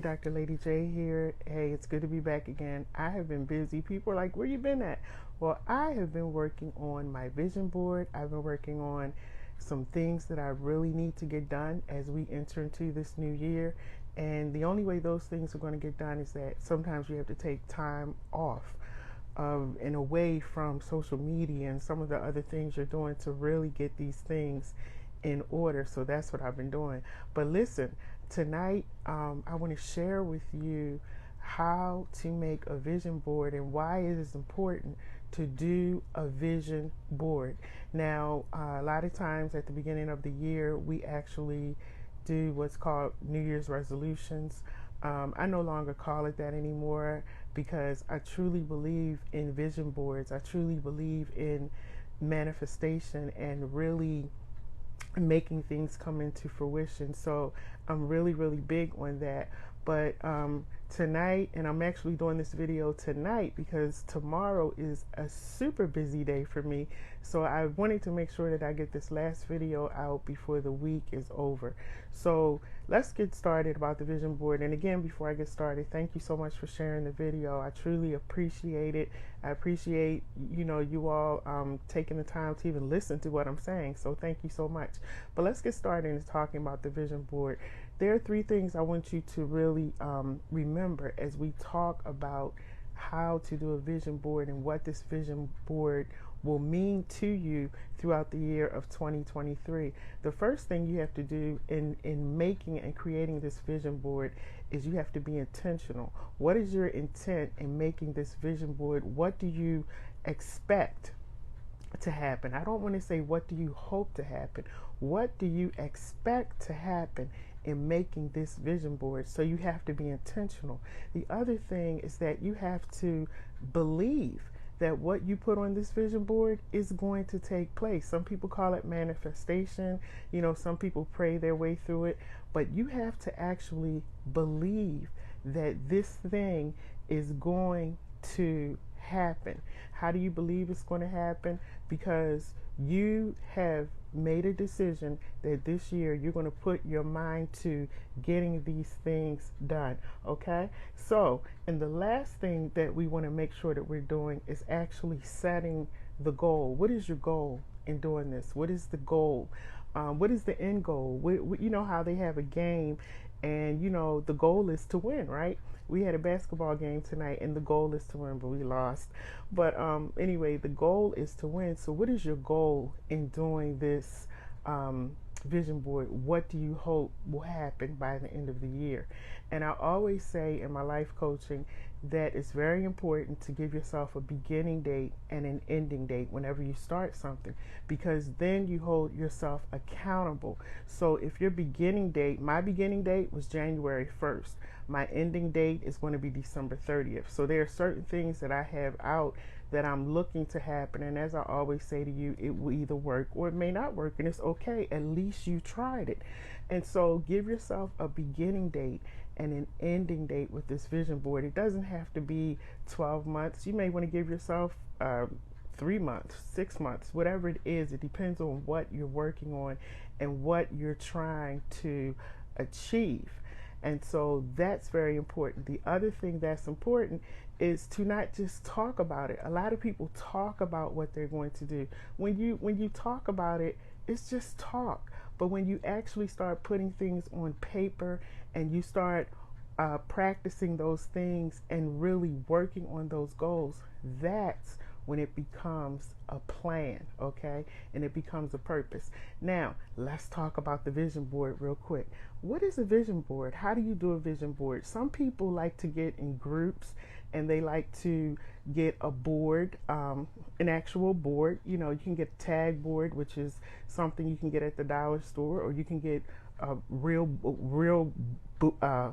Dr. Lady J here. Hey, it's good to be back again. I have been busy. People are like, where you been at? Well, I have been working on my vision board. I've been working on some things that I really need to get done as we enter into this new year. And the only way those things are going to get done is that sometimes you have to take time off and away from social media and some of the other things you're doing to really get these things in order. So that's what I've been doing. But listen, tonight I want to share with you how to make a vision board and why it is important to do a vision board. Now, a lot of times at the beginning of the year, we actually do what's called New Year's resolutions. I no longer call it that anymore because I truly believe in vision boards. I truly believe in manifestation and really making things come into fruition. So I'm really, really big on that. But tonight, and I'm actually doing this video tonight because tomorrow is a super busy day for me. So I wanted to make sure that I get this last video out before the week is over. So let's get started about the vision board. And again, before I get started, thank you so much for sharing the video. I truly appreciate it. I appreciate, you all taking the time to even listen to what I'm saying. So thank you so much. But let's get started in talking about the vision board. There are three things I want you to really remember as we talk about how to do a vision board and what this vision board will mean to you throughout the year of 2023. The first thing you have to do in making and creating this vision board is you have to be intentional. What is your intent in making this vision board? What do you expect to happen? I don't want to say what do you hope to happen. What do you expect to happen in making this vision board? So you have to be intentional. The other thing is that you have to believe that what you put on this vision board is going to take place. Some people call it manifestation. Some people pray their way through it, but you have to actually believe that this thing is going to happen. How do you believe it's going to happen? Because you have made a decision that this year you're going to put your mind to getting these things done. Okay, so and the last thing that we want to make sure that we're doing is actually setting the goal. What is your goal in doing this? What is the goal? What is the end goal? You know how they have a game and the goal is to win, right? We had a basketball game tonight and the goal is to win, but we lost. But anyway, the goal is to win. So what is your goal in doing this vision board? What do you hope will happen by the end of the year? And I always say in my life coaching that it's very important to give yourself a beginning date and an ending date whenever you start something, because then you hold yourself accountable. So if your beginning date, my beginning date was January 1st, my ending date is going to be December 30th. So there are certain things that I have out that I'm looking to happen. And as I always say to you, it will either work or it may not work. And it's okay. At least you tried it. And so give yourself a beginning date and an ending date with this vision board. It doesn't have to be 12 months. You may want to give yourself 3 months, 6 months, whatever it is. It depends on what you're working on and what you're trying to achieve. And so that's very important. The other thing that's important is to not just talk about it. A lot of people talk about what they're going to do. When you talk about it, it's just talk. But when you actually start putting things on paper and you start practicing those things and really working on those goals, that's when it becomes a plan, okay? And it becomes a purpose. Now, let's talk about the vision board real quick. What is a vision board? How do you do a vision board? Some people like to get in groups and they like to get a board, an actual board. You can get a tag board, which is something you can get at the dollar store, or you can get a real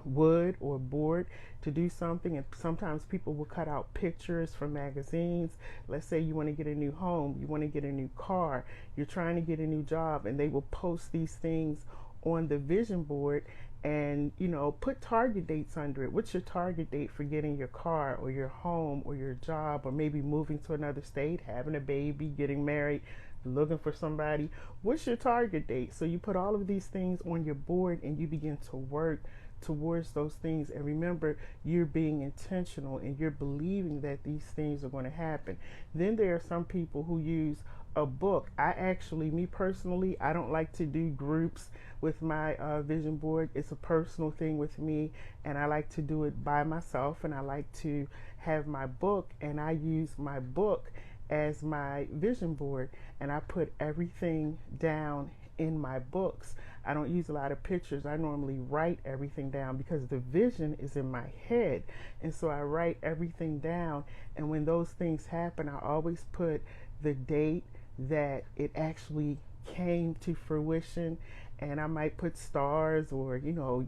wood or board to do something. And sometimes people will cut out pictures from magazines. Let's say you want to get a new home, you want to get a new car, you're trying to get a new job, and they will post these things on the vision board and put target dates under it. What's your target date for getting your car or your home or your job, or maybe moving to another state, having a baby, getting married, looking for somebody? What's your target date? So you put all of these things on your board and you begin to work towards those things. And remember, you're being intentional and you're believing that these things are going to happen. Then there are some people who use a book. I actually, me personally, I don't like to do groups with my vision board. It's a personal thing with me, and I like to do it by myself. And I like to have my book, and I use my book as my vision board, and I put everything down in my books. I don't use a lot of pictures. I normally write everything down because the vision is in my head, and so I write everything down. And when those things happen, I always put the date that it actually came to fruition, and I might put stars or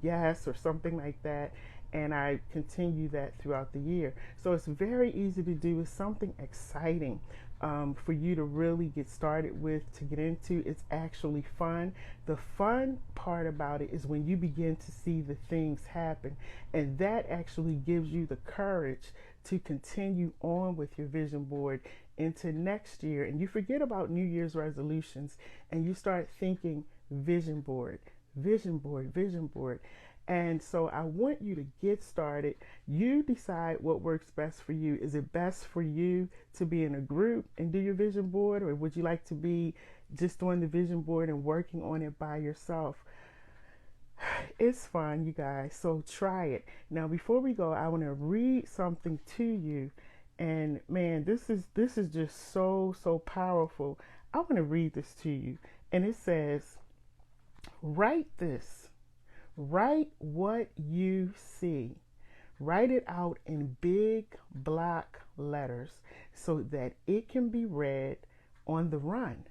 yes or something like that, and I continue that throughout the year. So it's very easy to do. It's something exciting for you to really get started with, to get into. It's actually fun. The fun part about it is when you begin to see the things happen, and that actually gives you the courage to continue on with your vision board into next year. And you forget about New Year's resolutions and you start thinking vision board, vision board, vision board. And so I want you to get started. You decide what works best for you. Is it best for you to be in a group and do your vision board, or would you like to be just doing the vision board and working on it by yourself? It's fun, you guys, so try it. Now, before we go, I want to read something to you. And man, this is just so powerful. I want to read this to you. And it says, write this. Write what you see. Write it out in big block letters so that it can be read on the run.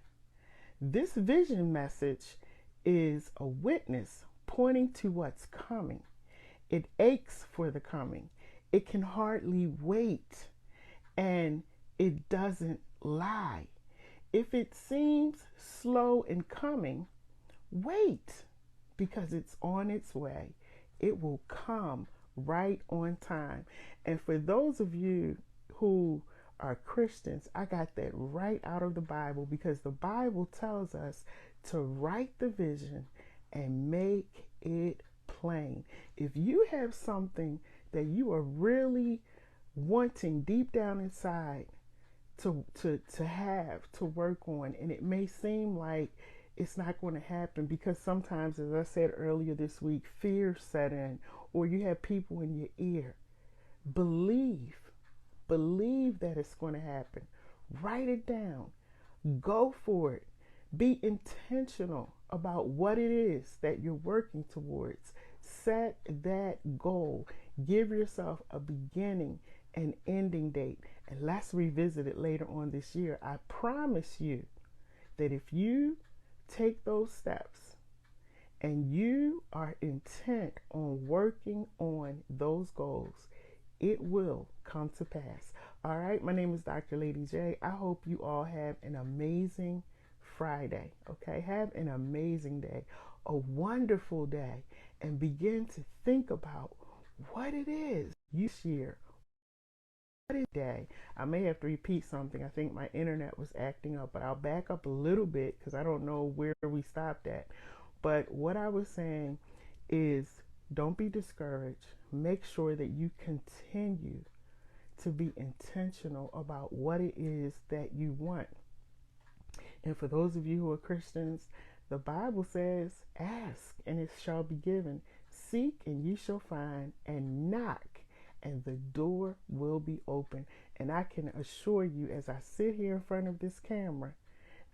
This vision message is a witness pointing to what's coming. It aches for the coming. It can hardly wait, and it doesn't lie. If it seems slow in coming, wait, because it's on its way. It will come right on time. And for those of you who are Christians, I got that right out of the Bible, because the Bible tells us to write the vision and make it plain. If you have something that you are really wanting deep down inside to have, to work on, and it may seem like it's not going to happen because sometimes, as I said earlier this week, fear set in, or you have people in your ear. Believe that it's going to happen. Write it down. Go for it. Be intentional about what it is that you're working towards. Set that goal. Give yourself a beginning and ending date, and let's revisit it later on this year. I promise you that if you take those steps and you are intent on working on those goals, it will come to pass. All right, my name is Dr. Lady J. I hope you all have an amazing Friday. Okay, have an amazing day, a wonderful day, and begin to think about what it is you share. What is day? I may have to repeat something. I think my internet was acting up, but I'll back up a little bit because I don't know where we stopped at. But what I was saying is, don't be discouraged. Make sure that you continue to be intentional about what it is that you want. And for those of you who are Christians, the Bible says, ask and it shall be given. Seek and ye shall find, and knock and the door will be open. And I can assure you, as I sit here in front of this camera,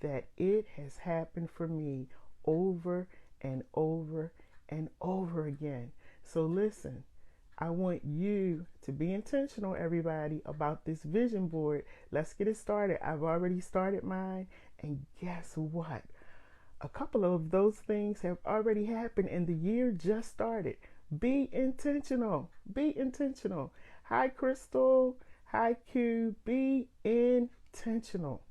that it has happened for me over and over and over again. So listen, I want you to be intentional, everybody, about this vision board. Let's get it started. I've already started mine, and guess what? A couple of those things have already happened, and the year just started. Be intentional. Be intentional. Hi, Crystal. Hi, Q. Be intentional.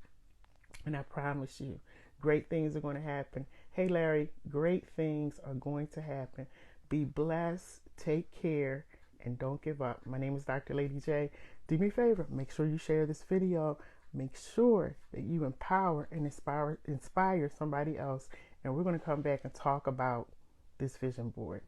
And I promise you, great things are going to happen. Hey, Larry, great things are going to happen. Be blessed. Take care. And don't give up. My name is Dr. Lady J. Do me a favor. Make sure you share this video. Make sure that you empower and inspire somebody else. And we're going to come back and talk about this vision board.